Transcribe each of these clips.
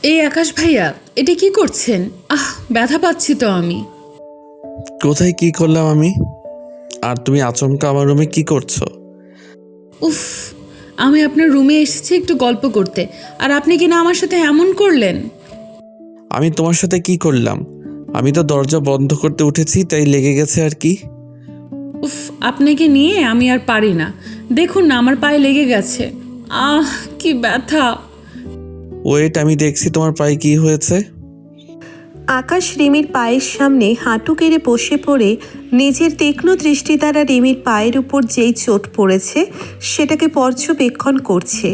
এই আকাশ ভাইয়া, এটা কি করছেন? ব্যথা পাচ্ছি তো আমি। কোথায় কি করলাম আমি? আর তুমি আচমকা আমার রুমে কি করছো? উফ, আমি আপনার রুমে এসেছি একটু গল্প করতে, আর আপনি কিনা আমার সাথে এমন করলেন। আমি তোমার সাথে কি করলাম? আমি তো দরজা বন্ধ করতে উঠেছি, তাই লেগে গেছে আর কি। উফ, আপনাকে নিয়ে আমি আর পারি না। দেখুন না, আমার পায়ে লেগে গেছে। কি ব্যথা। ওয়েট, আমি দেখছি তোমার পায়ে কি হয়েছে। আকাশ রিমির পায়ের সামনে হাঁটু কেড়ে বসে পড়ে নিজের তীক্ষ্ণ দৃষ্টি দ্বারা রিমির পায়ের উপর যেই চোট পড়েছে সেটাকে পর্যবেক্ষণ করছে।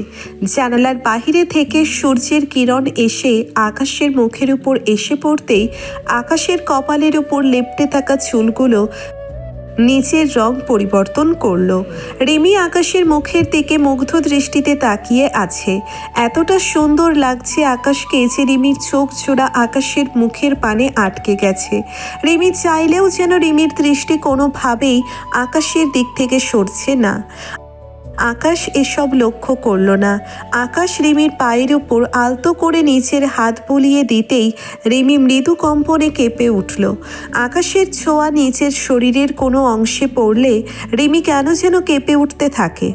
জানালার বাহিরে থেকে সূর্যের কিরণ এসে আকাশের মুখের উপর এসে পড়তেই আকাশের কপালের উপর লেপ্টে থাকা চুলগুলো নিচের রং পরিবর্তন করলো। রিমি আকাশের মুখের দিকে মুগ্ধ দৃষ্টিতে তাকিয়ে আছে। এতটা সুন্দর লাগছে আকাশকে যে রিমির চোখ জোড়া আকাশের মুখের পানে আটকে গেছে। রিমি চাইলেও যেন রিমির দৃষ্টি কোনোভাবেই আকাশের দিক থেকে সরছে না। আকাশ এসব লক্ষ্য করল না। আকাশ রিমির পায়ের উপর আলতো করে নিচের হাত বুলিয়ে দিতেই রিমি মৃদু কম্পনে কেঁপে উঠল। আকাশের ছোঁয়া নিচের শরীরের কোনো অংশে পড়লে রিমি কেন যেন কেঁপে উঠতে থাকে।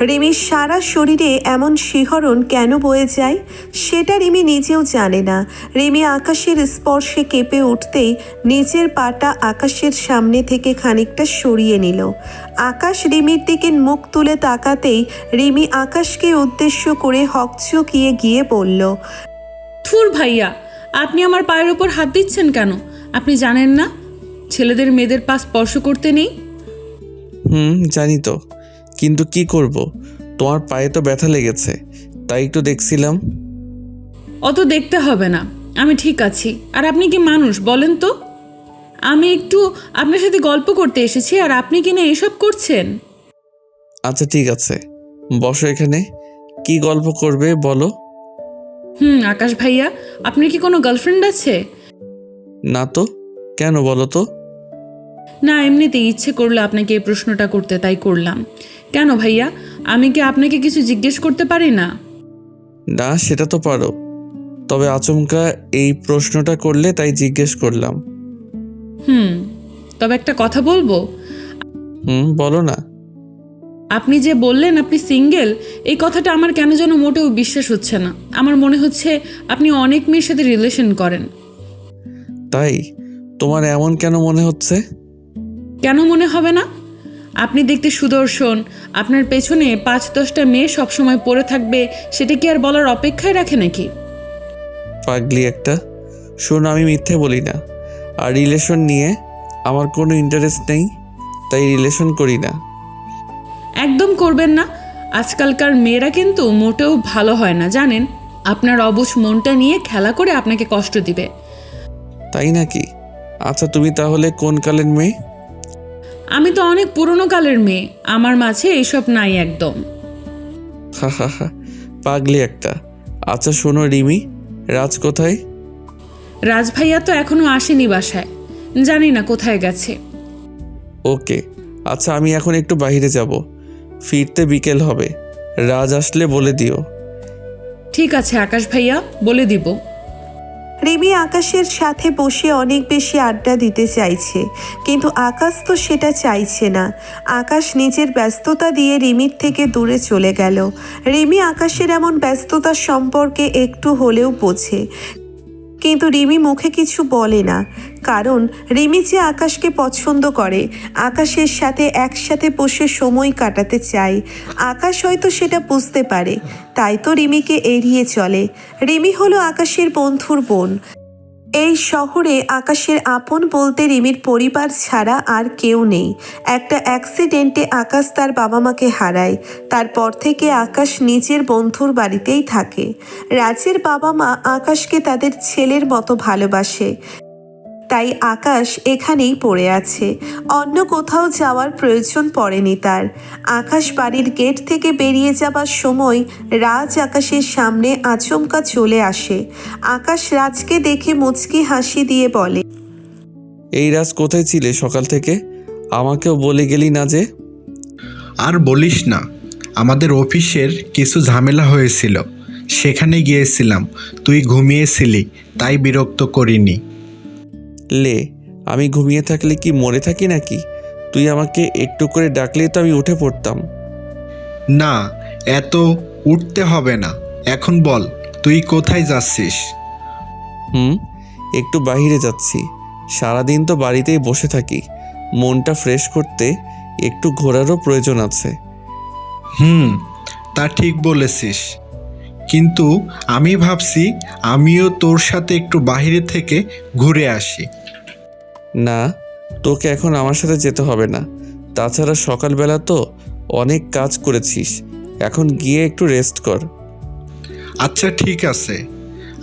রিমির সারা শরীরে এমন শিহরণ কেন বয়ে যায় সেটা রিমি নিজেও জানে না। রিমি আকাশের স্পর্শে কেঁপে উঠতেই নিচের পাটা আকাশের সামনে থেকে খানিকটা সরিয়ে নিল। আকাশ রিমির দিকে মুখ তুলে তাকাতেই রিমি আকাশকে উদ্দেশ্য করে হকচকিয়ে গিয়ে বলল, থুর ভাইয়া, আপনি আমার পায়ের উপর হাত দিচ্ছেন কেন? আপনি জানেন না ছেলেদের মেয়েদের পা স্পর্শ করতে নেই? জানি তো, কিন্তু কি করব, তোমার পায়ে তো ব্যথা লেগেছে, তাই একটু দেখছিলাম। অত দেখতে হবে না, আমি ঠিক আছি। আর আপনি কি মানুষ বলেন তো? আমি একটু আপনার সাথে গল্প করতে এসেছি, আর আপনি কিনা এসব করছেন। আচ্ছা ঠিক আছে, বসো এখানে। কি গল্প করবে বলো? আকাশ ভাইয়া, আপনার কি কোনো গার্লফ্রেন্ড আছে? না তো, কেন বলো তো? না, এমনিতেই ইচ্ছে করলো আপনাকে এই প্রশ্নটা করতে, তাই করলাম। কেন ভাইয়া, আমি কি আপনাকে কিছু জিজ্ঞেস করতে পারি না? না, সেটা তো পারো, তবে আচমকা এই প্রশ্নটা করলে তাই জিজ্ঞেস করলাম। তবে একটা কথা বলবো। বলো না। আপনি যে বললেন আপনি সিঙ্গেল, এই কথাটা আমার কেন যেন মোটেও বিশ্বাস হচ্ছে না। আমার মনে হচ্ছে আপনি অনেক মেয়ের সাথে রিলেশন করেন। তাই? তোমার এমন কেন মনে হচ্ছে? কেন মনে হবে না? আপনি দেখতে সুদর্শন, আপনার পেছনে ৫-১০টা মেয়ে সবসময় পড়ে থাকবে, সেটা কি আর বলার অপেক্ষায় রাখে নাকি? পাগলি একটা। শোনো, আমি মিথ্যে বলি না, আর রিলেশন নিয়ে আমার কোনো ইন্টারেস্ট নেই, তাই রিলেশন করি না। একদম করবেন না। আজকালকার মেয়েরা কিন্তু মোটেও ভালো হয় না, জানেন? আপনার অবুঝ মনটা নিয়ে খেলা করে আপনাকে কষ্ট দিবে। তাই নাকি? আচ্ছা, তুমি তাহলে কোন কালের মেয়ে? আমি তো অনেক পুরনো কালের মেয়ে, আমার মাঝে এইসব নাই একদম। হা হা হা, পাগলি একটা। আচ্ছা শোনো রিমি, রাজ কোথায়? রাজ ভাইয়া তো এখনো আসেনি বাসায়, জানি না কোথায় গেছে। ওকে, আচ্ছা আমি এখন একটু বাইরে যাব, ফিরতে বিকেল হবে। রাজ আসলে বলে দিও। ঠিক আছে আকাশ ভাইয়া, বলে দিব। রিমি আকাশের সাথে বসে অনেক বেশি আড্ডা দিতে চাইছে, কিন্তু আকাশ তো সেটা চাইছে না। আকাশ নিজের ব্যস্ততা দিয়ে রিমির থেকে দূরে চলে গেল। রিমি আকাশের এমন ব্যস্ততা সম্পর্কে একটু হলেও বোঝে, কিন্তু রিমি মুখে কিছু বলে না, কারণ রিমি যে আকাশকে পছন্দ করে, আকাশের সাথে একসাথে বসে সময় কাটাতে চায়। আকাশ হয়তো সেটা বুঝতে পারে, তাই তো রিমিকে এড়িয়ে চলে। রিমি হলো আকাশের বন্ধুর বোন। এই শহরে আকাশের আপন বলতে রিমির পরিবার ছাড়া আর কেউ নেই। একটা অ্যাক্সিডেন্টে আকাশ তার বাবা মাকে হারায়, তারপর থেকে আকাশ নিজের বন্ধুর বাড়িতেই থাকে। রাজের বাবা মা আকাশকে তাদের ছেলের মতো ভালোবাসে, তাই আকাশ এখানেই পড়ে আছে, অন্য কোথাও যাওয়ার প্রয়োজন পড়েনি তার। আকাশ বাড়ির গেট থেকে বেরিয়ে যাবার সময় রাজ আকাশের সামনে আচমকা চলে আসে। আকাশ রাজকে দেখে মুচকি হাসি দিয়ে বলে, এই রাজ কোথায় ছিলে সকাল থেকে? আমাকেও বলে গেলি না যে? আর বলিস না, আমাদের অফিসের কিছু ঝামেলা হয়েছিল, সেখানে গিয়েছিলাম, তুই ঘুমিয়েছিলি, তাই বিরক্ত করিনি। লে, আমি ঘুমিয়ে থাকলে কি মরে থাকি নাকি? তুই আমাকে একটু করে ডাকলেই তো আমি উঠে পড়তাম। না, এত উঠতে হবে না। এখন বল, তুই কোথায় যাচ্ছিস? একটু বাইরে যাচ্ছি। সারাদিন তো বাড়িতেই বসে থাকি, মনটা ফ্রেশ করতে একটু ঘোরারও প্রয়োজন আছে। তা ঠিক বলেছিস, কিন্তু আমি ভাবছি আমিও তোর সাথে একটু বাইরে থেকে ঘুরে আসি। না, তোকে এখন আমার সাথে যেতে হবে না। তাছাড়া সকালবেলা তো অনেক কাজ করেছিস, এখন গিয়ে একটু রেস্ট কর। আচ্ছা ঠিক আছে,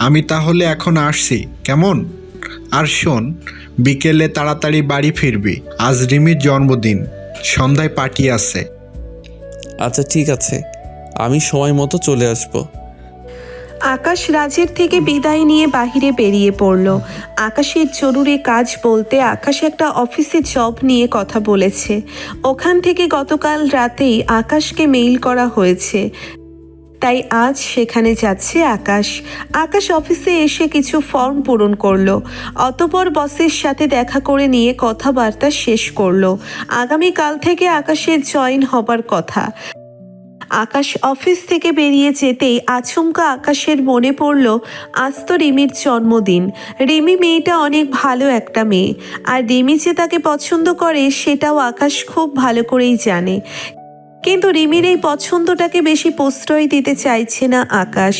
আমি তাহলে এখন আসছি, কেমন? আর শোন, বিকেলে তাড়াতাড়ি বাড়ি ফিরবি, আজ রিমির জন্মদিন, সন্ধ্যায় পার্টি আছে। আচ্ছা ঠিক আছে, আমি সময় মতো চলে আসব। আকাশ রাজের থেকে বিদায় নিয়ে বাহিরে বেরিয়ে পড়ল। আকাশের জরুরি কাজ বলতে আকাশ একটা অফিসে জব নিয়ে কথা বলেছে। ওখান থেকে গতকাল রাতেই আকাশকে মেইল করা হয়েছে, তাই আজ সেখানে যাচ্ছে আকাশ। আকাশ অফিসে এসে কিছু ফর্ম পূরণ করলো, অতঃপর বসের সাথে দেখা করে নিয়ে কথাবার্তা শেষ করলো। আগামীকাল থেকে আকাশের জয়েন হবার কথা। আকাশ অফিস থেকে বেরিয়ে যেতেই আচমকা আকাশের মনে পড়ল আজ তো রিমির জন্মদিন। রিমি মেয়েটা অনেক ভালো একটা মেয়ে, আর রিমি যে তাকে পছন্দ করে সেটাও আকাশ খুব ভালো করেই জানে। কিন্তু রিমির এই পছন্দটাকে বেশি প্রশ্রয় দিতে চাইছে না আকাশ।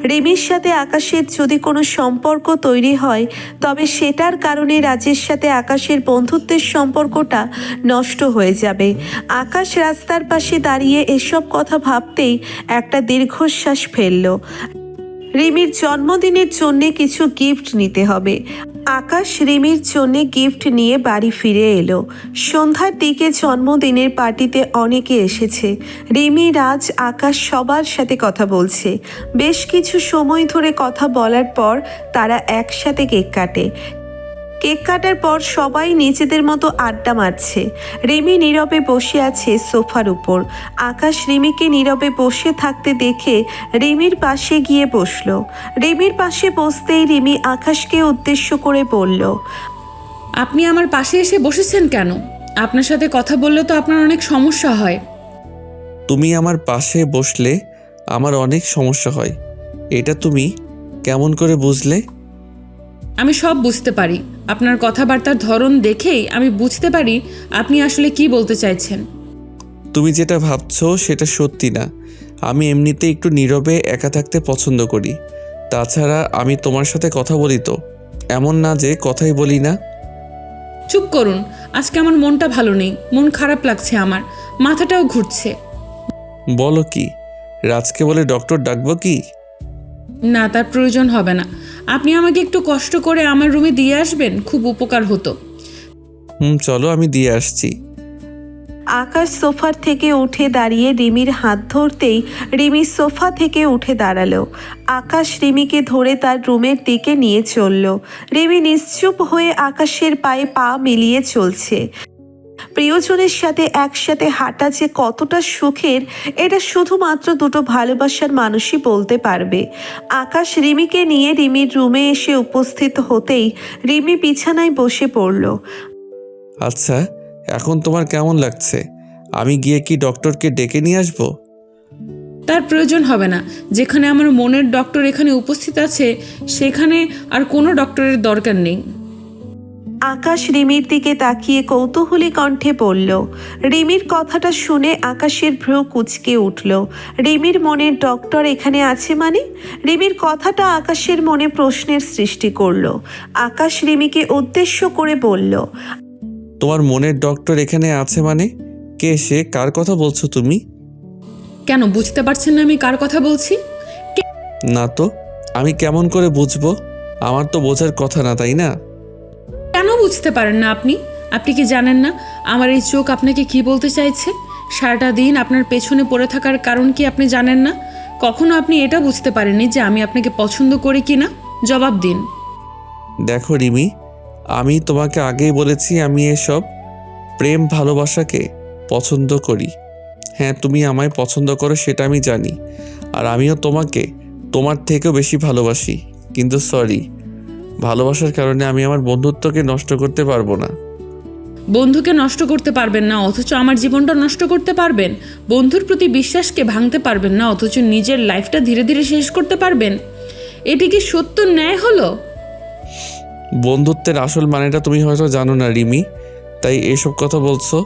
রিমির সাথে আকাশের যদি কোনো সম্পর্ক তৈরি হয়, তবে সেটার কারণে রাজের সাথে আকাশের বন্ধুত্বের সম্পর্কটা নষ্ট হয়ে যাবে। আকাশ রাস্তার পাশে দাঁড়িয়ে এসব কথা ভাবতেই একটা দীর্ঘশ্বাস ফেলল। রিমির জন্মদিনের জন্যে কিছু গিফট নিতে হবে। আকাশ রিমির জন্যে গিফট নিয়ে বাড়ি ফিরে এলো। সন্ধ্যার দিকে জন্মদিনের পার্টিতে অনেকে এসেছে। রিমি, রাজ, আকাশ সবার সাথে কথা বলছে। বেশ কিছু সময় ধরে কথা বলার পর তারা একসাথে কেক কাটে। কেক কাটার পর সবাই নিজেদের মতো আড্ডা মারছে। রিমি নীরবে বসে আছে সোফার উপর। আকাশ রিমিকে নীরবে বসে থাকতে দেখে রিমির পাশে গিয়ে বসলো। রিমির পাশে বসতেই রিমি আকাশকে উদ্দেশ্য করে বলল, আপনি আমার পাশে এসে বসেছেন কেন? আপনার সাথে কথা বললে তো আপনার অনেক সমস্যা হয়। তুমি আমার পাশে বসলে আমার অনেক সমস্যা হয়, এটা তুমি কেমন করে বুঝলে? আমি সব বুঝতে পারি। আপনার কথাবার্তার ধরন দেখেই আমি বুঝতে পারি আপনি আসলে কি বলতে চাইছেন। তুমি যেটা ভাবছো সেটা সত্যি না। আমি এমনিতে একটু নীরবে একা থাকতে পছন্দ করি। তাছাড়া আমি তোমার সাথে কথা বলি তো, এমন না যে কথাই বলি না। চুপ করুন, আজকে আমার মনটা ভালো নেই, মন খারাপ লাগছে, আমার মাথাটাও ঘুরছে। বলো কি, রাজকে বলে ডক্টর ডাকবো কি? না, তার প্রয়োজন হবে না। আপনি আমাকে একটু কষ্ট করে আমার রুমে দিয়ে আসবেন, খুব উপকার হতো। চলো আমি দিয়ে আসছি। আকাশ সোফার থেকে উঠে দাঁড়িয়ে রিমির হাত ধরতেই রিমি সোফা থেকে উঠে দাঁড়ালো। আকাশ রিমিকে ধরে তার রুমের দিকে নিয়ে চলল। রিমি নিশ্চুপ হয়ে আকাশের পায়ে পা মিলিয়ে চলছে। প্রিয়জনের সাথে একসাথে হাঁটা যে কতটা সুখের, এটা শুধুমাত্র দুটো ভালোবাসার মানুষই বলতে পারবে। আকাশ রিমিকে নিয়ে রিমির রুমে এসে উপস্থিত হতেই রিমি বিছানায় বসে পড়ল। আচ্ছা, এখন তোমার কেমন লাগছে? আমি গিয়ে কি ডক্টরকে ডেকে নিয়ে আসবো? তার প্রয়োজন হবে না। যেখানে আমার মনের ডক্টর এখানে উপস্থিত আছে, সেখানে আর কোনো ডক্টরের দরকার নেই। আকাশ রিমির দিকে তাকিয়ে কৌতূহলী কণ্ঠে বলল। রিমির কথাটা শুনে আকাশের ভ্রু কুঁচকে উঠল। রিমির মনের ডক্টর এখানে আছে মানে? রিমির কথাটা আকাশের মনে প্রশ্নের সৃষ্টি করলো। আকাশ রিমিকে উদ্দেশ্য করে বলল, তোমার মনের ডক্টর এখানে আছে মানে? কে সে? কার কথা বলছো তুমি? কেন বুঝতে পারছেন না আমি কার কথা বলছি? না তো, আমি কেমন করে বুঝবো? আমার তো বোঝার কথা না, তাই না? কেন বুঝতে পারেন না আপনি? আপনি কি জানেন না আমার এই চোখ আপনাকে কি বলতে চাইছে? সারাটা দিন আপনার পেছনে পড়ে থাকার কারণ কি আপনি জানেন না? কখনো আপনি এটা বুঝতে পারেননি যে আমি আপনাকে পছন্দ করি কি না? জবাব দিন। দেখো রিমি, আমি তোমাকে আগেই বলেছি আমি এসব প্রেম ভালোবাসাকে পছন্দ করি। হ্যাঁ, তুমি আমায় পছন্দ করো সেটা আমি জানি, আর আমিও তোমাকে তোমার থেকেও বেশি ভালোবাসি, কিন্তু সরি, ভালোবাসার কারণে আমি আমার বন্ধুত্বকে নষ্ট করতে পারবো না। বন্ধুকে নষ্ট করতে পারবেন না অথচ আমার জীবনটা নষ্ট করতে পারবেন? বন্ধুর প্রতি বিশ্বাসকে ভাঙতে পারবেন না অথচ নিজের লাইফটা ধীরে ধীরে শেষ করতে পারবেন? এটি কি সত্য ন্যায় হলো? বন্ধুত্বের আসল মানেটা তুমি হয়তো জানো না রিমি, তাই এসব কথা বলছো।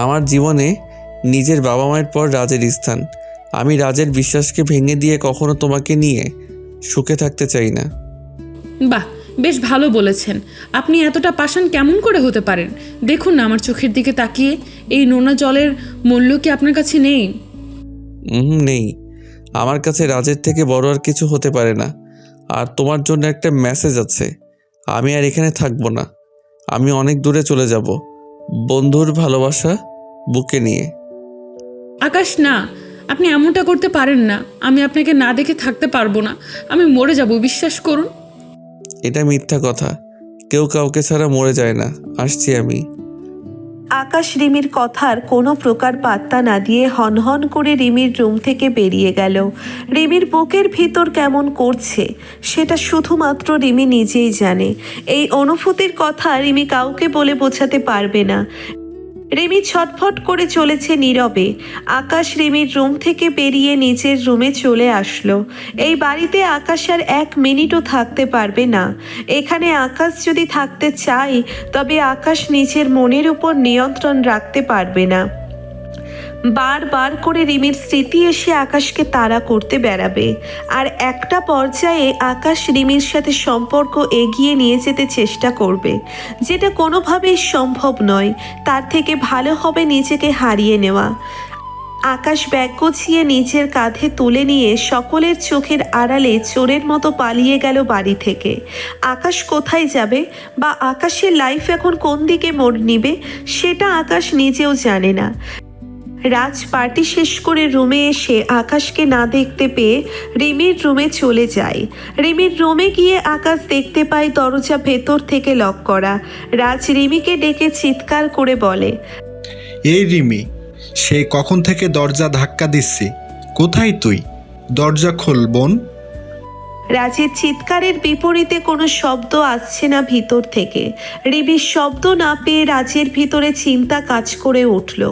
আমার জীবনে নিজের বাবা মায়ের পর রাজের স্থান। আমি রাজের বিশ্বাসকে ভেঙে দিয়ে কখনো তোমাকে নিয়ে সুখে থাকতে চাই না। বাহ, বেশ ভালো বলেছেন। আপনি এতটা পাষাণ কেমন করে হতে পারেন? দেখুন না আমার চোখের দিকে তাকিয়ে, এই নোনা জলের মূল্য কি আপনার কাছে নেই? নেই। আমার কাছে রাজের থেকে বড় আর কিছু হতে পারে না। আর তোমার জন্য একটা মেসেজ আছে, আমি আর এখানে থাকবো না। আমি অনেক দূরে চলে যাব, বন্ধুর ভালোবাসা বুকে নিয়ে। আকাশ, না, আপনি এমনটা করতে পারেন না। আমি আপনাকে না দেখে থাকতে পারবো না। আমি মরে যাব, বিশ্বাস করুন। এটা মিথ্যা কথা, কেউ কাউকে ছাড়া মরে যায় না। আসছি আমি। আকাশ রিমির কথার কোনো প্রকার পাত্তা না দিয়ে হনহন করে রিমির রুম থেকে বেরিয়ে গেল। রিমির বুকের ভিতর কেমন করছে সেটা শুধুমাত্র রিমি নিজেই জানে। এই অনুভূতির কথা রিমি কাউকে বলে বোঝাতে পারবে না। রিমি ছটফট করে চলেছে নীরবে। আকাশ রিমির রুম থেকে বেরিয়ে নিজের রুমে চলে আসলো। এই বাড়িতে আকাশ আর 1 মিনিটও থাকতে পারবে না। এখানে আকাশ যদি থাকতে চায় তবে আকাশ নিজের মনের উপর নিয়ন্ত্রণ রাখতে পারবে না। বারবার করে রিমির স্মৃতি এসে আকাশকে তাড়া করতে বেড়াবে। আর একটা পর্যায়ে আকাশ রিমির সাথে সম্পর্ক এগিয়ে নিয়ে যেতে চেষ্টা করবে, যেটা কোনোভাবেই সম্ভব নয়। তার থেকে ভালো হবে নিজেকে হারিয়ে নেওয়া। আকাশ ব্যাগ গুছিয়ে নিজের কাঁধে তুলে নিয়ে সকলের চোখের আড়ালে চোরের মতো পালিয়ে গেল বাড়ি থেকে। আকাশ কোথায় যাবে বা আকাশের লাইফ এখন কোন দিকে মোড় নিবে সেটা আকাশ নিজেও জানে না। রাজ পার্টি শেষ করে রুমে এসে আকাশকে না দেখতে পেয়ে রিমির রুমে চলে যায়। রিমির রুমে গিয়ে আকাশ দেখতে পায় দরজা ভেতর থেকে লক করা। রাজ রিমিকে ডেকে চিৎকার করে বলে, এই রিমি, সে কখন থেকে দরজা ধাক্কা দিচ্ছি, কোথায় তুই? দরজা খোল বোন। রাজের চিৎকারের বিপরীতে কোনো শব্দ আসছে না ভিতর থেকে। রিমির শব্দ না পেয়ে রাজের ভিতরে চিন্তা কাজ করে উঠল।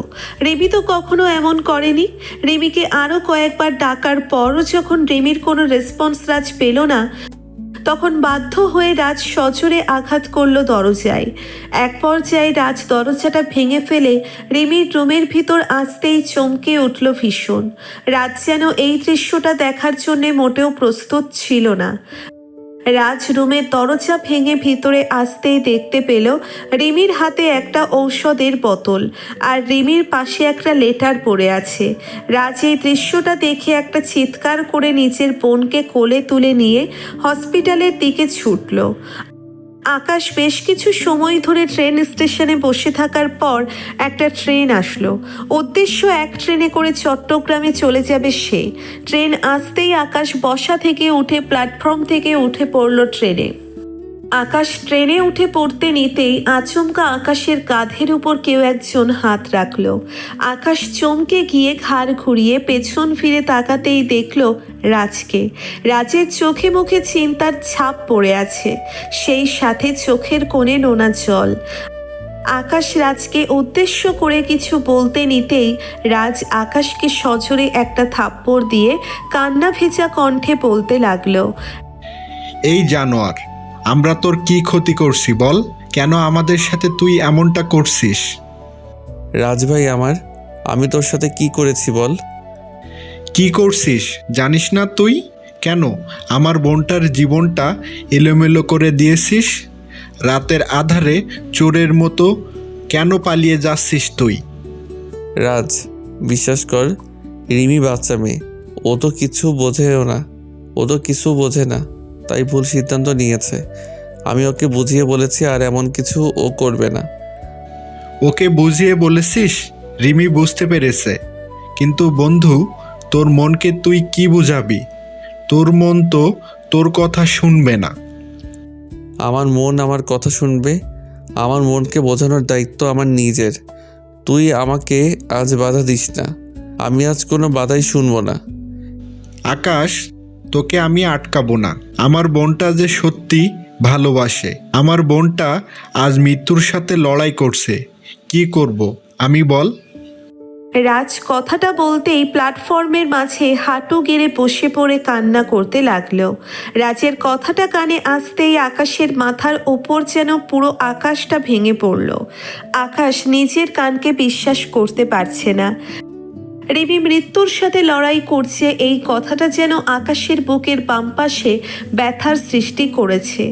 রিমি তো কখনো এমন করেনি। রিমিকে আরও কয়েকবার ডাকার পরও যখন রিমির কোনো রেসপন্স রাজ পেল না, তখন বাধ্য হয়ে রাজ সজোরে আঘাত করলো দরজায়। এক পর্যায়ে রাজ দরজাটা ভেঙে ফেলে রিমির রুমের ভিতর আসতেই চমকে উঠল ভীষণ। রাজ যেন এই দৃশ্যটা দেখার জন্যে মোটেও প্রস্তুত ছিল না। রাজ রুমের দরজা ভেঙে ভিতরে আসতেই দেখতে পেল রিমির হাতে একটা ঔষধের বোতল আর রিমির পাশে একটা লেটার পড়ে আছে। রাজ এই দৃশ্যটা দেখে একটা চিৎকার করে নিজের বোনকে কোলে তুলে নিয়ে হসপিটালের দিকে ছুটল। আকাশ বেশ কিছু সময় ধরে ট্রেন স্টেশনে বসে থাকার পর একটা ট্রেন আসলো। উদ্দেশ্য এক ট্রেনে করে চট্টগ্রামে চলে যাবে সে। ট্রেন আসতেই আকাশ বসা থেকে উঠে প্ল্যাটফর্ম থেকে উঠে পড়ল ট্রেনে। আকাশ ট্রেনে উঠে পড়তে নিতেই আচমকা আকাশের কাঁধের উপর কেউ একজন হাত রাখল। আকাশ চমকে গিয়ে ঘাড় ঘুরিয়ে পেছন ফিরে তাকাতেই দেখল রাজকে। রাজের চোখে মুখে চিন্তার ছাপ পড়ে আছে, সেই সাথে চোখের কোণে নোনা জল। আকাশ রাজকে উদ্দেশ্য করে কিছু বলতে নিতেই রাজ আকাশকে সজোরে একটা থাপ্পড় দিয়ে কান্না ভেজা কণ্ঠে বলতে লাগলো, এই জানোয়ার, আমরা তোর কি ক্ষতি করছি বল? কেন আমাদের সাথে তুই এমনটা করছিস? রাজভাই আমার, আমি তোর সাথে কি করেছি বল? কি করছিস জানিস না তুই? কেন আমার বোনটার জীবনটা এলোমেলো করে দিয়েছিস? রাতের আধারে চোরের মতো কেন পালিয়ে যাচ্ছিস তুই? রাজ, বিশ্বাস কর, রিমি বাচ্চা মেয়ে, ও তো কিছু বোঝেও না, ও তো কিছু বোঝে না, তাই ভুল সিদ্ধান্ত নিয়েছে। আমি ওকে বুঝিয়ে বলেছি আর এমন কিছু ও করবে না। ওকে বুঝিয়ে বলেছিস? রিমি বুঝতে পেরেছে, কিন্তু বন্ধু, তোর মনকে তুই কি বুঝাবি? তোর মন তো তোর কথা শুনবে না। আমার মন আমার কথা শুনবে। আমার মনকে বোঝানোর দায়িত্ব আমার নিজের। তুই আমাকে আজ বাধা দিস না। আমি আজ কোনো বাধাই শুনবো না। আকাশ, তোকে আমি আটকাবো না। আমার বোনটা যে সত্যি ভালোবাসে। আমার বোনটা আজ মৃত্যুর সাথে লড়াই করছে। কি করব আমি বল? রাজ কথাটা বলতেই প্ল্যাটফর্মের মাঝে হাঁটু গেড়ে বসে পড়ে কান্না করতে লাগলো। রাজের কথাটা কানে আসতেই আকাশের মাথার ওপর যেন পুরো আকাশটা ভেঙে পড়ল। আকাশ নিজের কানকে বিশ্বাস করতে পারছে না। রিমি মৃত্যুর সাথে লড়াই করছে, এই কথাটা যেন আকাশের বুকের বাম পাশে ব্যথার সৃষ্টি করেছে।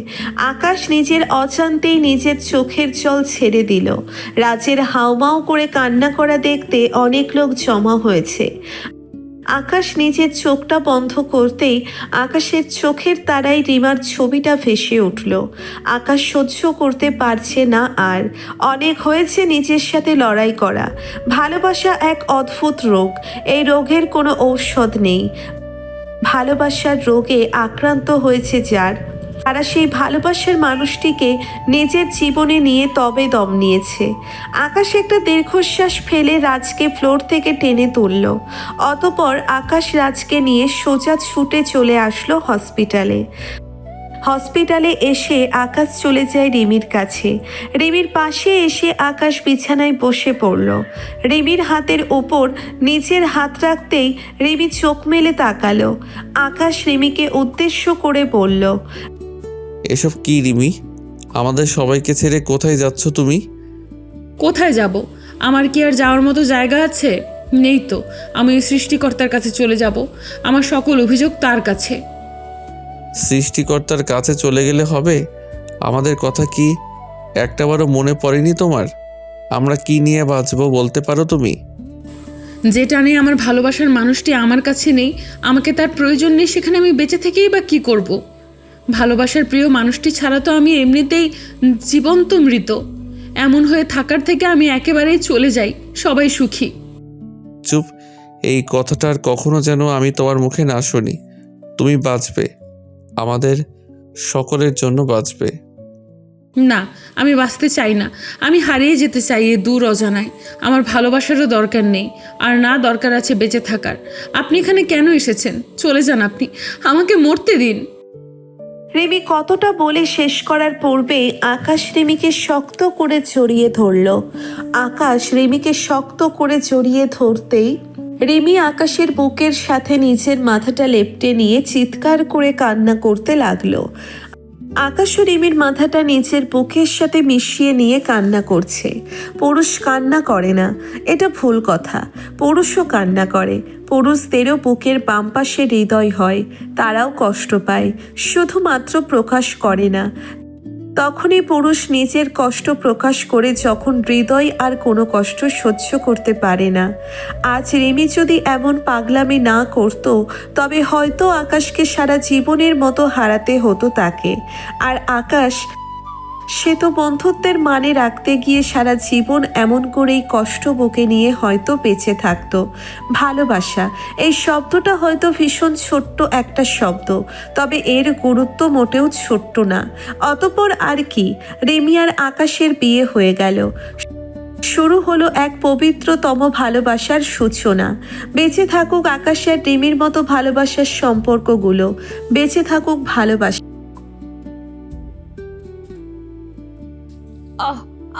আকাশ নিজের অজান্তেই নিজের চোখের জল ছেড়ে দিল। রাজের হাউমাউ করে কান্না করা দেখতে অনেক লোক জমা হয়েছে। আকাশ নিজের চোখটা বন্ধ করতেই আকাশের চোখের তারায় রিমার ছবিটা ভেসে উঠল। আকাশ সহ্য করতে পারছে না আর। অনেক হয়েছে নিজের সাথে লড়াই করা। ভালোবাসা এক অদ্ভুত রোগ। এই রোগের কোনো ঔষধ নেই। ভালোবাসার রোগে আক্রান্ত হয়েছে তারা সেই ভালোবাসার মানুষটিকে নিজের জীবনে নিয়ে তবে দম নিয়েছে। আকাশ একটা দীর্ঘশ্বাস ফেলে রাজকে ফ্লোর থেকে টেনে তুলল। অতপর আকাশ রাজকে নিয়ে সোজা ছুটে চলে আসলো হসপিটালে এসে আকাশ চলে যায় রিমির কাছে। রিমির পাশে এসে আকাশ বিছানায় বসে পড়ল। রিমির হাতের ওপর নিজের হাত রাখতেই রিমি চোখ মেলে তাকালো। আকাশ রিমিকে উদ্দেশ্য করে বলল, এসব কি রিমি? আমাদের সবাইকে ছেড়ে কোথায় যাচ্ছ তুমি? কোথায় যাব? আমার কি আর যাওয়ার মতো জায়গা আছে? নেই তো। আমি ওই সৃষ্টিকর্তার কাছে চলে যাব। আমার সকল অভিযোগ তার কাছে। সৃষ্টিকর্তার কাছে চলে গেলে হবে? আমাদের কথা কি একটাবারও মনে পড়েনি তোমার? আমরা কি নিয়ে বাঁচবো বলতে পারো তুমি? যেটা নেই আমার ভালোবাসার মানুষটি আমার কাছে নেই, আমাকে তার প্রয়োজন নেই, সেখানে আমি বেঁচে থেকেই বা কী করব? ভালোবাসার প্রিয় মানুষটি ছাড়া তো আমি এমনিতেই জীবন্ত মৃত। এমন হয়ে থাকার থেকে আমি একেবারেই চলে যাই, সবাই সুখী। চুপ। এই কথাটা আর কখনো যেন আমি তোমার মুখে না শুনি। তুমি বাঁচবে, আমাদের সকলের জন্য বাঁচবে। না, আমি বাঁচতে চাই না। আমি হারিয়ে যেতে চাই এ দূর অজানায়। আমার ভালোবাসারও দরকার নেই, আর না দরকার আছে বেঁচে থাকার। আপনি এখানে কেন এসেছেন? চলে যান আপনি, আমাকে মরতে দিন। রিমি কতটা বলে শেষ করার পূর্বেই আকাশ রিমিকে শক্ত করে জড়িয়ে ধরল। আকাশ রিমিকে শক্ত করে জড়িয়ে ধরতেই রিমি আকাশের বুকের সাথে নিজের মাথাটা লেপ্টে নিয়ে চিৎকার করে কান্না করতে লাগলো। আকাশ ও রিমির মাথাটা নিজের বুকের সাথে মিশিয়ে নিয়ে কান্না করছে। পুরুষ কান্না করে না, এটা ভুল কথা। পুরুষও কান্না করে। পুরুষদেরও বুকের বাম পাশে হৃদয় হয়, তারাও কষ্ট পায়, শুধুমাত্র প্রকাশ করে না। তখনই পুরুষ নিজের কষ্ট প্রকাশ করে যখন হৃদয় আর কোনো কষ্ট সহ্য করতে পারে না। আজ রিমি যদি এমন পাগলামি না করত, তবে হয়তো আকাশকে সারা জীবনের মতো হারাতে হতো তাকে। আর আকাশ, সে তো বন্ধুত্বের মানে রাখতে গিয়ে সারা জীবন এমন করেই কষ্ট বুকে নিয়ে হয়তো বেঁচে থাকতো। ভালোবাসা, এই শব্দটা হয়তো ভীষণ ছোট্ট একটা শব্দ, তবে এর গুরুত্ব মোটেও ছোট্ট না। অতঃপর আর কি, রিমি আর আকাশের বিয়ে হয়ে গেল। শুরু হলো এক পবিত্রতম ভালোবাসার সূচনা। বেঁচে থাকুক আকাশ আর রিমির মতো ভালোবাসার সম্পর্কগুলো। বেঁচে থাকুক ভালোবাসা।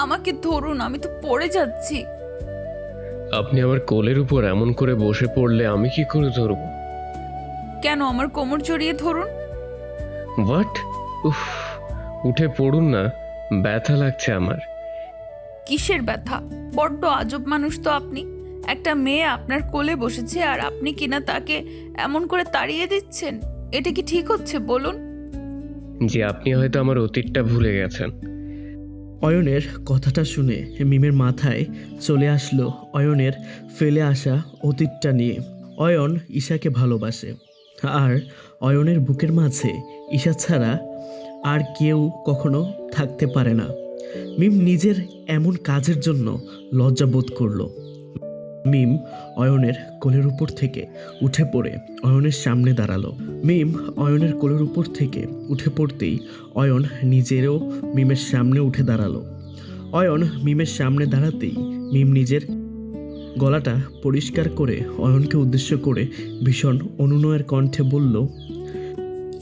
আমাকে ধরুন, আমি তো পড়ে যাচ্ছি। আপনি আমার কোলের উপর এমন করে বসে পড়লে আমি কি করে ধরবো? কেন, আমার কোমর জড়িয়ে ধরুন। হোয়াট? উফ, উঠে পড়ুন না, ব্যথা লাগছে আমার। কিসের ব্যথা? বড্ড আজব মানুষ তো আপনি। একটা মেয়ে আপনার কোলে বসেছে আর আপনি কিনা তাকে এমন করে তাড়িয়ে দিচ্ছেন। এটা কি ঠিক হচ্ছে বলুন? যে আপনি হয়তো আমার অতীতটা ভুলে গেছেন। অয়নের কথাটা শুনে মিমের মাথায় চলে আসলো অয়নের ফেলে আসা অতীতটা নিয়ে। অয়ন ঈশাকে ভালোবাসে, আর অয়নের বুকের মাঝে ঈশা ছাড়া আর কেউ কখনো থাকতে পারে না। মিম নিজের এমন কাজের জন্য লজ্জা বোধ করলো। মিম অয়নের কোলের উপর থেকে উঠে পড়ে অয়নের সামনে দাঁড়ালো। মিম অয়নের কোলের উপর থেকে উঠে পড়তেই অয়ন নিজেরও মিমের সামনে উঠে দাঁড়ালো। অয়ন মিমের সামনে দাঁড়াতেই মিম নিজের গলাটা পরিষ্কার করে অয়নকে উদ্দেশ্য করে ভীষণ অনুনয়ের কণ্ঠে বলল,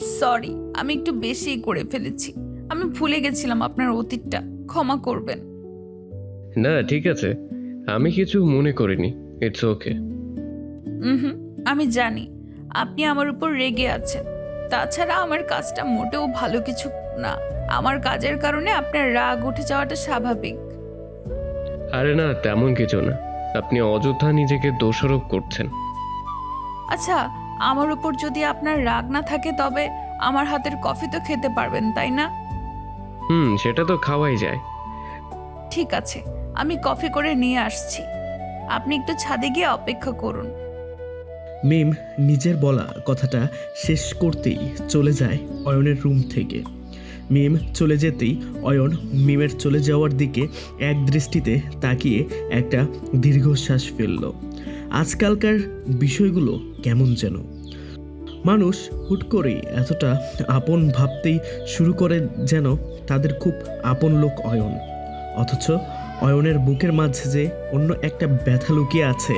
সরি, আমি একটু বেশি করে ফেলেছি। আমি ভুলে গেছিলাম আপনার অতীতটা, ক্ষমা করবেন। না ঠিক আছে, আমি কিছু মনে করিনি, ইটস ওকে। হুম, আমি জানি আপনি আমার উপর রেগে আছেন। তাছাড়া আমার কাজটা মোটেও ভালো কিছু না। আমার কাজের কারণে আপনার রাগ উঠে যাওয়াটা স্বাভাবিক। আরে না, তেমন কিছু না। আপনি অযথা নিজেকে দোষারোপ করছেন। আচ্ছা, আমার উপর যদি আপনার রাগ না থাকে তবে আমার হাতের কফি তো খেতে পারবেন, তাই না? সেটা তো খাওয়াই যায়। ঠিক আছে, আমি কফি করে নিয়ে আসছি। আপনি একটু ছাদে গিয়ে অপেক্ষা করুন। মিম নিজের বলা কথাটা শেষ করতেই চলে যায় অয়নের রুম থেকে। মিম চলে যেতেই অয়ন মিমের চলে যাওয়ার দিকে এক দৃষ্টিতে তাকিয়ে একটা দীর্ঘশ্বাস ফেলল। আজকালকার বিষয়গুলো কেমন যেন, মানুষ হুট করে এতটা আপন ভাবতেই শুরু করে যেন তাদের খুব আপন লোক অয়ন, অথচ অয়নের বুকের মাঝে যে অন্য একটা ব্যথা লুকিয়ে আছে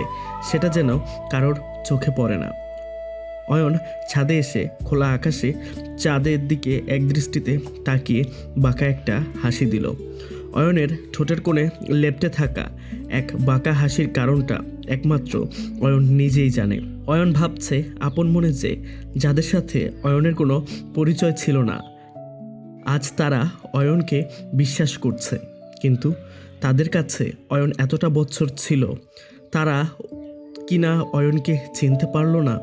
সেটা যেন কারোর চোখে পড়ে না। অয়ন ছাদে এসে খোলা আকাশে চাঁদের দিকে এক দৃষ্টিতে তাকিয়ে বাঁকা একটা হাসি দিল। অয়নের ঠোঁটের কোণে লেপ্টে থাকা এক বাঁকা হাসির কারণটা একমাত্র অয়ন নিজেই জানে। অয়ন ভাবছে আপন মনে যে যাদের সাথে অয়নের কোনো পরিচয় ছিল না, আজ তারা অয়নকে বিশ্বাস করছে। কিন্তু তাদের কাছে অয়ন এতটা বছর ছিল, তারা কিনা অয়নকে চিনতে পারল না।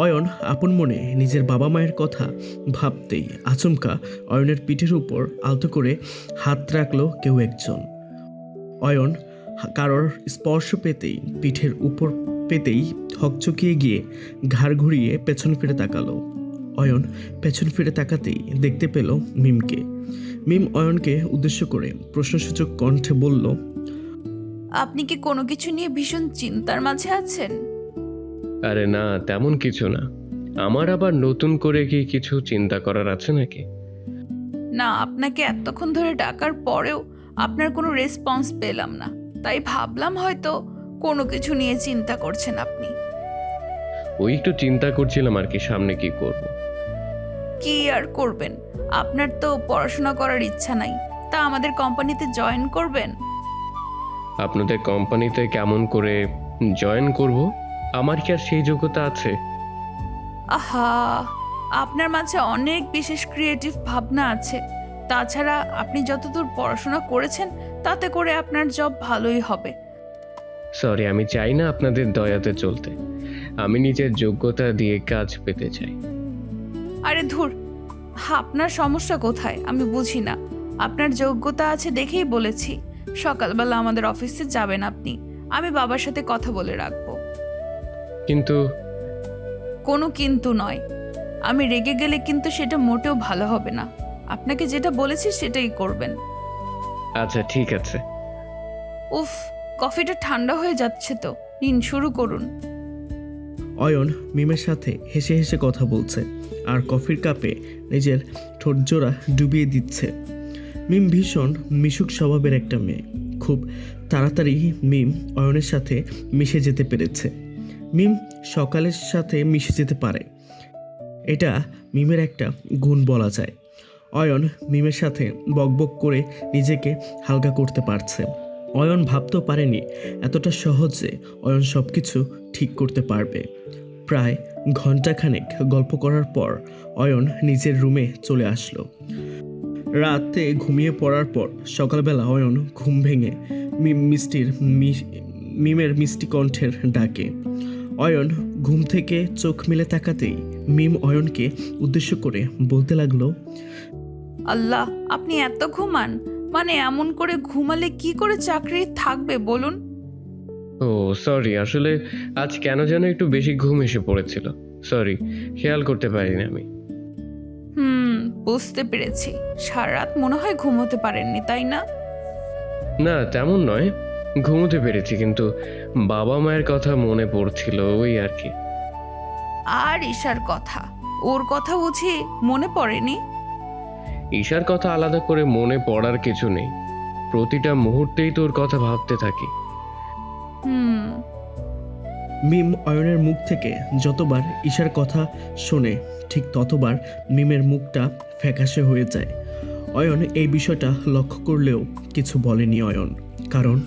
অয়ন আপন মনে নিজের বাবা মায়ের কথা ভাবতেই আচমকা অয়নের পিঠের উপর আলতো করে হাত রাখলো কেউ একজন। অয়ন কারোর স্পর্শ পেতেই, পিঠের উপর পেতেই হকচকিয়ে গিয়ে ঘাড় ঘুরিয়ে পেছন ফিরে তাকালো। অয়ন পেছন ফিরে তাকাতেই দেখতে পেল মিমকে। মিম অয়নকে উদ্দেশ্য করে প্রশ্নসূচক কণ্ঠে বলল, আপনি কি কোনো কিছু নিয়ে ভীষণ চিন্তার মাঝে আছেন? আরে না, তেমন কিছু না। আমার আবার নতুন করে কি কিছু চিন্তা করার আছে নাকি? না, আপনাকে এতক্ষণ ধরে ডাকার পরেও আপনার কোনো রেসপন্স পেলাম না, তাই ভাবলাম হয়তো কোনো কিছু নিয়ে চিন্তা করছেন আপনি। ওই একটু চিন্তা করছিলাম আর কি, সামনে কি করব। কি আর করবেন, আপনার তো পড়াশোনা করার ইচ্ছা নাই, তা আমাদের কোম্পানিতে জয়েন করবেন? আপনাদের কোম্পানিতে কেমন করে জয়েন করব? আমার কি আর সেই যোগ্যতা আছে? আহা, আপনার মাঝে অনেক বিশেষ ক্রিয়েটিভ ভাবনা আছে। তাছাড়া আপনি যতদূর পড়াশোনা করেছেন তাতে করে আপনার জব ভালোই হবে। সরি, আমি চাই না আপনাদের দয়াতে চলতে। আমি নিজের যোগ্যতা দিয়ে কাজ পেতে চাই। আরে ধুর, আপনার সমস্যা কোথায় আমি বুঝি না। আপনার যোগ্যতা আছে দেখেই বলেছি সকালবেলা আমাদের অফিসে যাবেন আপনি। আমি বাবার সাথে কথা বলে রাখবো। কিন্তু কোনো কিন্তু নয়, আমি রেগে গেলে কিন্তু সেটা মোটেও ভালো হবে না। আপনাকে যেটা বলেছি সেটাই করবেন। আচ্ছা ঠিক আছে। উফ, কফিটা ঠান্ডা হয়ে যাচ্ছে তো, নিন শুরু করুন। অয়ন মিমের সাথে হেসে হেসে কথা বলছে আর কফির কাপে নিজের ঠোঁটজোড়া ডুবিয়ে দিচ্ছে। মিম ভীষণ মিশুক স্বভাবের একটা মেয়ে। খুব তাড়াতাড়ি মিম অয়নের সাথে মিশে যেতে পেরেছে। মিম সকালের সাথে মিশে যেতে পারে, এটা মিমের একটা গুণ বলা যায়। অয়ন মিমের সাথে বকবক করে নিজেকে হালকা করতে পারছে। অয়ন ভাবতেও পারেনি এতটা সহজে অয়ন সব কিছু ঠিক করতে পারবে। প্রায় ঘন্টাখানেক গল্প করার পর অয়ন নিজের রুমে চলে আসলো। রাতে ঘুমিয়ে পড়ার পর সকালবেলা অয়ন ঘুম ভেঙে মিমের মিষ্টি কণ্ঠের ডাকে। অয়ন ঘুম থেকে চোখ মেলে তাকাতেই মিম অয়নকে উদ্দেশ্য করে বলতে লাগলো, আল্লাহ, আপনি এত ঘুমান? মানে এমন করে ঘুমালে কি করে চাকরি থাকবে বলুন? ও সরি, আসলে আজ কেন যেন একটু বেশি ঘুম এসে পড়েছিল। সরি, খেয়াল করতে পারিনি আমি। বুঝতে পেরেছি। সারা রাত মনে হয় ঘুমোতে পারেননি, তাই না? না তেমন নয়, ঘুমোতে পেরেছি, কিন্তু বাবা মায়ের কথা মনে পড়ছিল, ওই আর কি। আর ঈশার কথা, ওর কথা বুঝি মনে পড়েনি? ঈশার কথা আলাদা করে মনে পড়ার কিছু নেই, প্রতিটা মুহূর্তেই তোর কথা ভাবতে থাকি। মিম অয়নের মুখ থেকে যতবার ঈশার কথা শোনে ঠিক ততবার মিমের মুখটা ফ্যাকাশে হয়ে যায়। অয়ন এই বিষয়টা লক্ষ্য করলেও কিছু বলেনি অয়ন, কারণ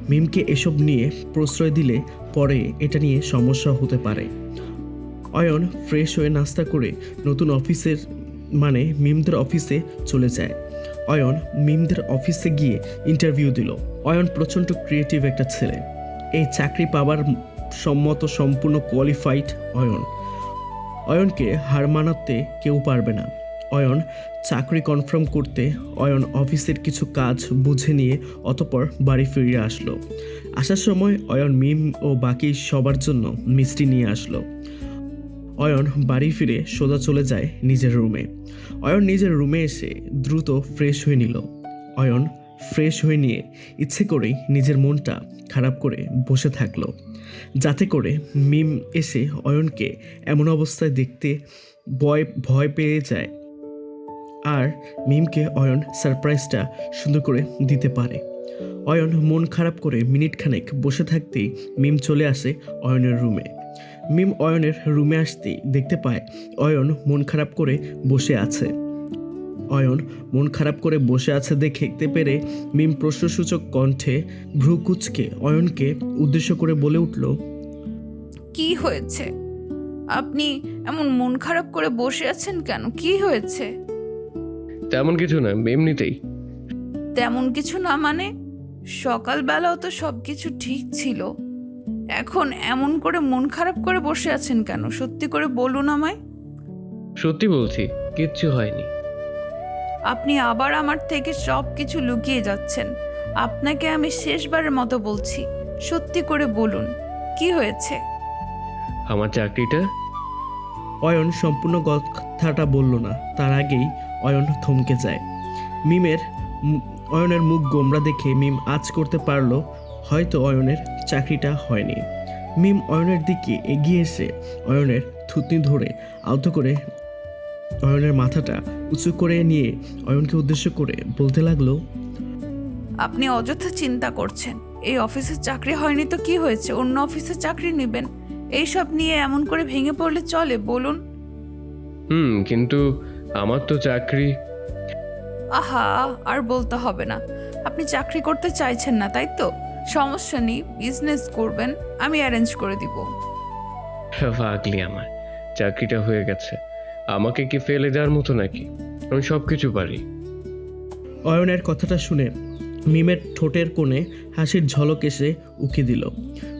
মিমকে এসব নিয়ে প্রশ্রয় দিলে পরে এটা নিয়ে সমস্যা হতে পারে। অয়ন ফ্রেশ হয়ে নাস্তা করে নতুন অফিসের মানে মিমদের অফিসে চলে যায়। অয়ন মিমদের অফিসে গিয়ে ইন্টারভিউ দিল। অয়ন প্রচণ্ড ক্রিয়েটিভ একটা ছেলে। এই চাকরি পাবার সম্পূর্ণ কোয়ালিফাইড অয়ন। অয়নকে হার মানাতে কেউ পারবে না। অয়ন চাকরি কনফার্ম করতে অয়ন অফিসের কিছু কাজ বুঝে নিয়ে অতঃপর বাড়ি ফিরে আসলো। আসার সময় অয়ন মিম ও বাকি সবার জন্য মিষ্টি নিয়ে আসলো। অয়ন বাড়ি ফিরে সোজা চলে যায় নিজের রুমে। অয়ন নিজের রুমে এসে দ্রুত ফ্রেশ হয়ে নিল। অয়ন ফ্রেশ হয়ে নিয়ে ইচ্ছে করেই নিজের মনটা খারাপ করে বসে থাকলো, যাতে করে মিম এসে অয়নকে এমন অবস্থায় দেখতে ভয় পেয়ে যায় আর মিমকে অয়ন সারপ্রাইজটা সুন্দর করে দিতে পারে। অয়ন মন খারাপ করে মিনিটখানেক বসে থাকতেই মিম চলে আসে অয়নের রুমে। মিম অয়নের রুমে আসতেই দেখতে পায় অয়ন মন খারাপ করে বসে আছে। অয়ন মন খারাপ করে বসে আছে দেখতে পেরে মিম প্রশ্নসূচক কণ্ঠে ভ্রু কুঁচকে অয়নকে উদ্দেশ্য করে বলে উঠল, কি হয়েছে? আপনি এমন মন খারাপ করে বসে আছেন কেন? কি হয়েছে? তেমন কিছু না, এমনিতেই। তেমন কিছু না মানে? সকালবেলাও তো সব কিছু ঠিক ছিল, এখন এমন করে মন খারাপ করে বসে আছেন কেন? সত্যি করে বলুন আমায়। সত্যি বলছি, কিচ্ছু হয়নি। আপনি আবার আমার থেকে সব কিছু লুকিয়ে যাচ্ছেন। আপনাকে আমি শেষবারের মতো বলছি, সত্যি করে বলুন কি হয়েছে? আমার চাকরিটা। অয়ন সম্পূর্ণ কথাটা বলল না, তার আগেই অয়ন থমকে যায়। অয়নের মুখ গোমরা দেখে মিম আঁচ করতে পারলো হয়তো অয়নের চাকরিটা হয়নি। মিম অয়নের দিকে এগিয়ে এসে অয়নের থুতনি ধরে আলতো করে অয়নের মাথাটা উঁচু করে নিয়ে অয়নকে উদ্দেশ্য করে বলতে লাগলো, আপনি অযথা চিন্তা করছেন। এই অফিসের চাকরি হয়নি তো কি হয়েছে? অন্য অফিসে চাকরি নেবেন। এইসব নিয়ে এমন করে ভেঙে পড়লে চলে? বলুন। কিন্তু আমার তো চাকরি। আহা, আর বলতে হবে না। আপনি চাকরি করতে চাইছেন না, তাই তো? সমস্যা নেই, বিজনেস করবেন, আমি অ্যারেঞ্জ করে দিব। ভাগলি, আমার চাকরিটা হয়ে গেছে। আমাকে কি ফেলে দেওয়ার মতো নাকি? আমি সব কিছু পারি। অয়নের কথাটা শুনে মিমের ঠোঁটের কোণে হাসির ঝলক এসে উকি দিল।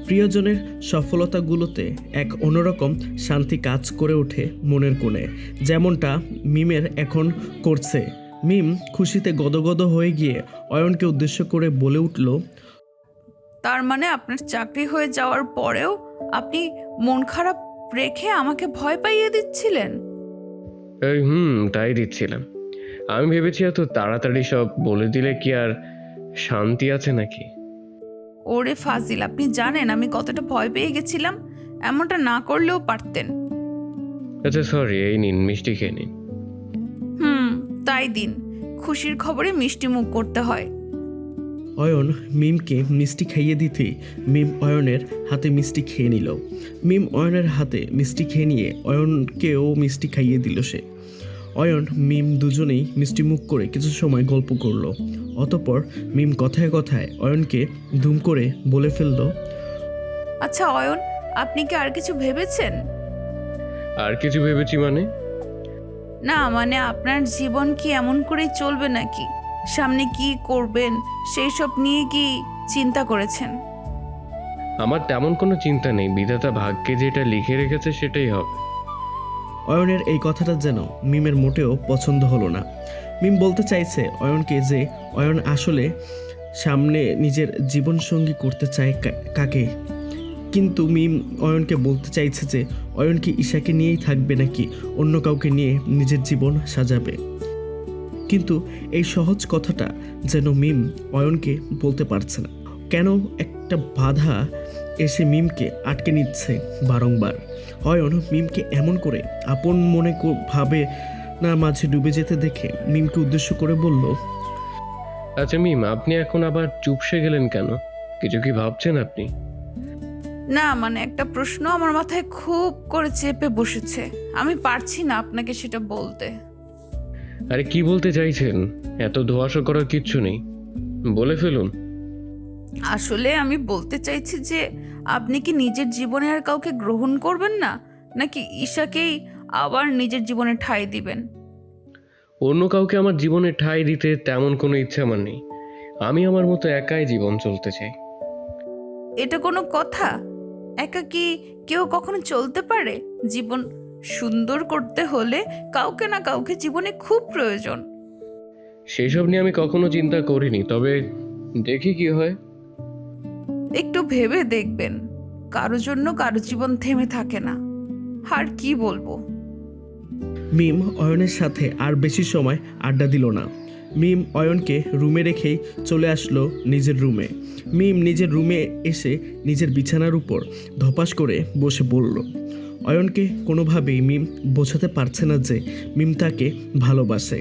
প্রিয়জনের সফলতাগুলোতে এক অন্যরকম শান্তি কাজ করে ওঠে মনের কোণে, যেমনটা মিমের এখন করছে। মিম খুশিতে গদগদ হয়ে গিয়ে অয়নকে উদ্দেশ্য করে বলে উঠল, তার মানে আপনার চাকরি হয়ে যাওয়ার পরেও আপনি মন খারাপ রেখে আমাকে ভয় পাইয়ে দিচ্ছিলেন? এই তাই দিচ্ছিলাম। আমি ভেবেছি এত তাড়াতাড়ি সব বলে দিলে কি আর শান্তি আছে নাকি? ওরে ফাজিল, আপনি জানেন আমি কতটা ভয় পেয়ে গেছিলাম। এমনটা না করলেও পারতেন। আচ্ছা সরি, এই নিন, মিষ্টি খেয়ে নিন। তাই দিন, খুশির খবরে মিষ্টি মুখ করতে হয়। অয়ন মিমকে মিষ্টি খাইয়ে দিতেই মিম অয়নের হাতে মিষ্টি খেয়ে নিল। মিম অয়নের হাতে মিষ্টি খেয়ে নিয়ে অয়নকেও মিষ্টি খাইয়ে দিল সে। অয়ন মিম দুজনেই মিষ্টি মুখ করে কিছু সময় গল্প করলো। অতঃপর মিম কথায় কথায় অয়নকে ধুম করে বলে ফেলল, আচ্ছা অয়ন, আপনি কি আর কিছু ভেবেছেন? আর কিছু ভেবেছি মানে? না মানে আপনার জীবন কি এমন করেই চলবে নাকি? সামনে কি করবেন সেই সব নিয়ে কি চিন্তা করেছেন? আমার তেমন কোনো চিন্তা নেই, বিধাতা ভাগ্যে যেটা লিখে রেখেছে সেটাই হবে। অয়নের এই কথাটা যেন মিমের মোটেও পছন্দ হলো না। মিম বলতে চাইছে অয়নকে যে অয়ন আসলে সামনে নিজের জীবনসঙ্গী করতে চায় কাকে, কিন্তু মিম অয়নকে বলতে চাইছে যে অয়ন কি ঈশাকে নিয়েই থাকবে নাকি অন্য কাউকে নিয়ে নিজের জীবন সাজাবে। কিন্তু এই সহজ কথাটা যেন মিম অয়নকে বলতে পারছে না। কেন একটা বাধা এসে মিমকে আটকে নিচ্ছে বারংবার। অয়ন মিমকে এমন করে আপন মনে ভাবে না মাঝে ডুবে যেতে দেখে মিমকে উদ্দেশ্য করে বলল, আচ্ছা মিম, আপনি এখন আবার চুপসে গেলেন কেন? কিছু কি ভাবছেন আপনি? না মানে একটা প্রশ্ন আমার মাথায় খুব করে চেপে বসেছে, আমি পারছি না আপনাকে সেটা বলতে। আরে কি বলতে চাইছেন? এত ধোঁয়াশা করার কিচ্ছু নেই, বলে ফেলুন। আসলে আমি বলতে চাইছি যে আপনি কি নিজের জীবনে আর কাউকে গ্রহণ করবেন না, নাকি ঈশাকেই আবার নিজের জীবনে ঠাঁই দিবেন? অন্য কাউকে আমার জীবনে ঠাঁই দিতে তেমন কোনো ইচ্ছা আমার নেই। আমি আমার মতো একাই জীবন চলতে চাই। এটা কোনো কথা? একা কি কেউ কখনো চলতে পারে? জীবন সুন্দর করতে হলে কাউকে না কাউকে জীবনে খুব প্রয়োজন। সেই সব নিয়ে আমি কখনো চিন্তা করিনি, তবে দেখি কি হয়। একটু ভেবে দেখবেন, কারো জন্য কারো জীবন থেমে থাকে না। আর কি বলবো। মিম অয়নের সাথে আর বেশি সময় আড্ডা দিল না। মিম অয়নকে রুমে রেখেই চলে আসলো নিজের রুমে। মিম নিজের রুমে এসে নিজের বিছানার উপর ধপাস করে বসে পড়ল। অয়নকে কোনোভাবেই মিম বোঝাতে পারছে না যে মিম তাকে ভালোবাসে,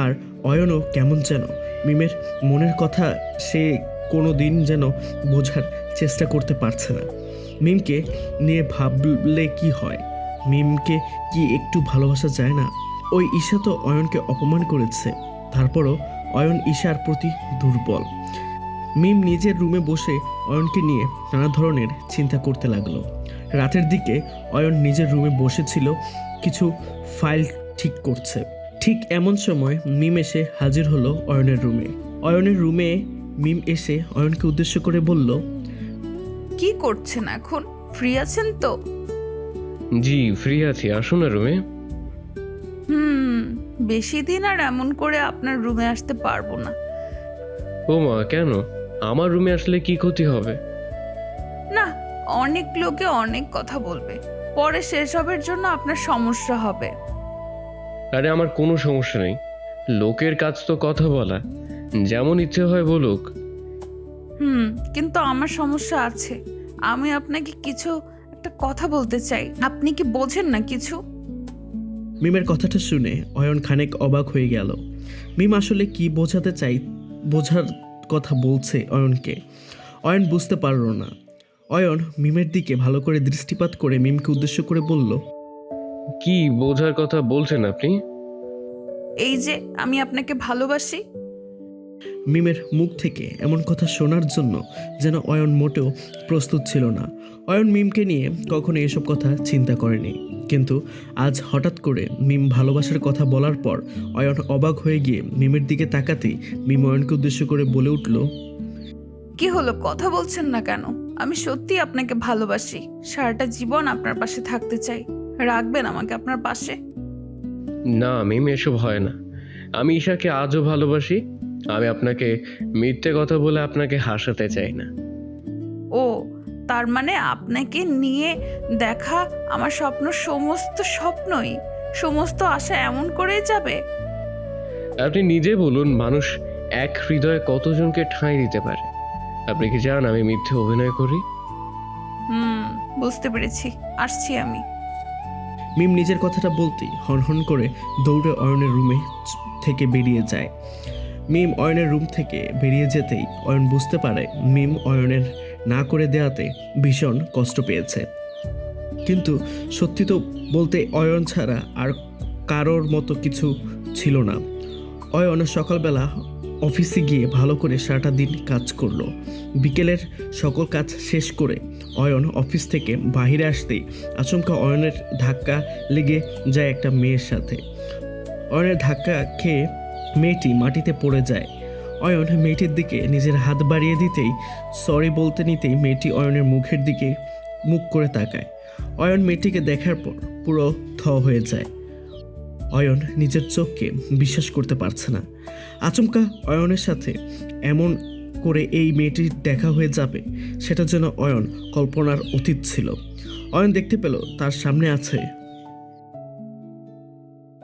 আর অয়নও কেমন যেন মিমের মনের কথা সে কোনো দিন যেন বোঝার চেষ্টা করতে পারছে না। মিমকে নিয়ে ভাবলে কি হয়? মিমকে কি একটু ভালোবাসা যায় না? ওই ঈশা তো অয়নকে অপমান করেছে, তারপরও অয়ন ঈশার প্রতি দুর্বল। মিম নিজের রুমে বসে অয়নকে নিয়ে নানা ধরনের চিন্তা করতে লাগলো। রাতের দিকে অয়ন নিজের রুমে বসেছিল, কিছু ফাইল ঠিক করছে। ঠিক এমন সময় মিম এসে হাজির হলো অয়নের রুমে। অয়নের রুমে মিম এসে অয়নকে উদ্দেশ্য করে বলল, কি করছেন এখন? ফ্রি আছেন তো? জি ফ্রি আছি, আসুন না রুমে। বেশি দিন আর এমন করে আপনার রুমে আসতে পারবো না। ও মা, কেন? আমার রুমে আসলে কি ক্ষতি হবে? না, অনেক লোকে অনেক কথা বলবে, পরে সেসবের জন্য আপনার সমস্যা হবে। আরে আমার কোনো সমস্যা নেই, লোকের কাজ তো কথা বলা, যেমন ইচ্ছে হয় বলুক। কিন্তু আমার সমস্যা আছে। আমি আপনাকে কিছু একটা কথা বলতে চাই, আপনি কি বোঝেন না কিছু? মিমের কথাটা শুনে অয়ন খানিক অবাক হয়ে গেল। মিম আসলে কি বোঝাতে বোঝার কথা বলছে অয়নকে। অয়ন বুঝতে পারল না। অয়ন মিমের দিকে ভালো করে দৃষ্টিপাত করে মিমকে উদ্দেশ্য করে বলল, কি বোঝার কথা বলছেন আপনি? এই যে আমি আপনাকে ভালোবাসি। মিমের মুখ থেকে এমন কথা শোনার জন্য যেন অয়ন মোটেও প্রস্তুত ছিল না। অয়ন মিমকে নিয়ে কখনো এসব কথা চিন্তা করেনি, কিন্তু আজ হঠাৎ করে মিম ভালোবাসার কথা বলার পর অয়ন অবাক হয়ে গিয়ে মিমের দিকে তাকাতেই মিম অয়নকে উদ্দেশ্য করে বলে উঠল, কি হলো, কথা বলছেন না কেন? আমি সত্যি আপনাকে ভালোবাসি, সারাটা জীবন আপনার পাশে থাকতে চাই। রাখবেন আমাকে আপনার পাশে? না মিম, এসব হয় না। আমি ঈশাকে আজও ভালোবাসি। আমি আপনাকে মিথ্যে কথা বলে আপনাকে হাসাতে চাই না। ও, তার মানে আপনাকে নিয়ে দেখা আমার সমস্ত স্বপ্নই, সমস্ত আশা এমন করেই যাবে? আপনি নিজে বলুন, মানুষ এক হৃদয়ে কতজনকে ঠাঁই দিতে পারে? আপনি কি জান আমি মিথ্যে অভিনয় করি? বুঝতে পেরেছি, আসছি আমি। মিম নিজের কথাটা বলতেই হনহন করে দৌড়ে অয়নের রুমে থেকে বেরিয়ে যায়। মিম অয়নের রুম থেকে বেরিয়ে যেতেই অয়ন বুঝতে পারে মিম অয়নের না করে দেওয়াতে ভীষণ কষ্ট পেয়েছে। কিন্তু সত্যি তো বলতে অয়ন ছাড়া আর কারোর মতো কিছু ছিল না। অয়ন সকালবেলা অফিসে গিয়ে ভালো করে সারাটা দিন কাজ করলো। বিকেলের সকল কাজ শেষ করে অয়ন অফিস থেকে বাইরে আসতেই আচমকা অয়নের ধাক্কা লেগে যায় একটা মেয়ের সাথে। অয়নের ধাক্কা খেয়ে মেয়েটি মাটিতে পড়ে যায়। অয়ন মেয়েটির দিকে নিজের হাত বাড়িয়ে দিতেই সরি বলতে নিতেই মেয়েটি অয়নের মুখের দিকে মুখ করে তাকায়। অয়ন মেয়েটিকে দেখার পর পুরো থ হয়ে যায়। অয়ন নিজের চোখকে বিশ্বাস করতে পারছে না। আচমকা অয়নের সাথে এমন করে এই মেয়েটির দেখা হয়ে যাবে সেটা যেন অয়ন কল্পনার অতীত ছিল। অয়ন দেখতে পেল তার সামনে আছে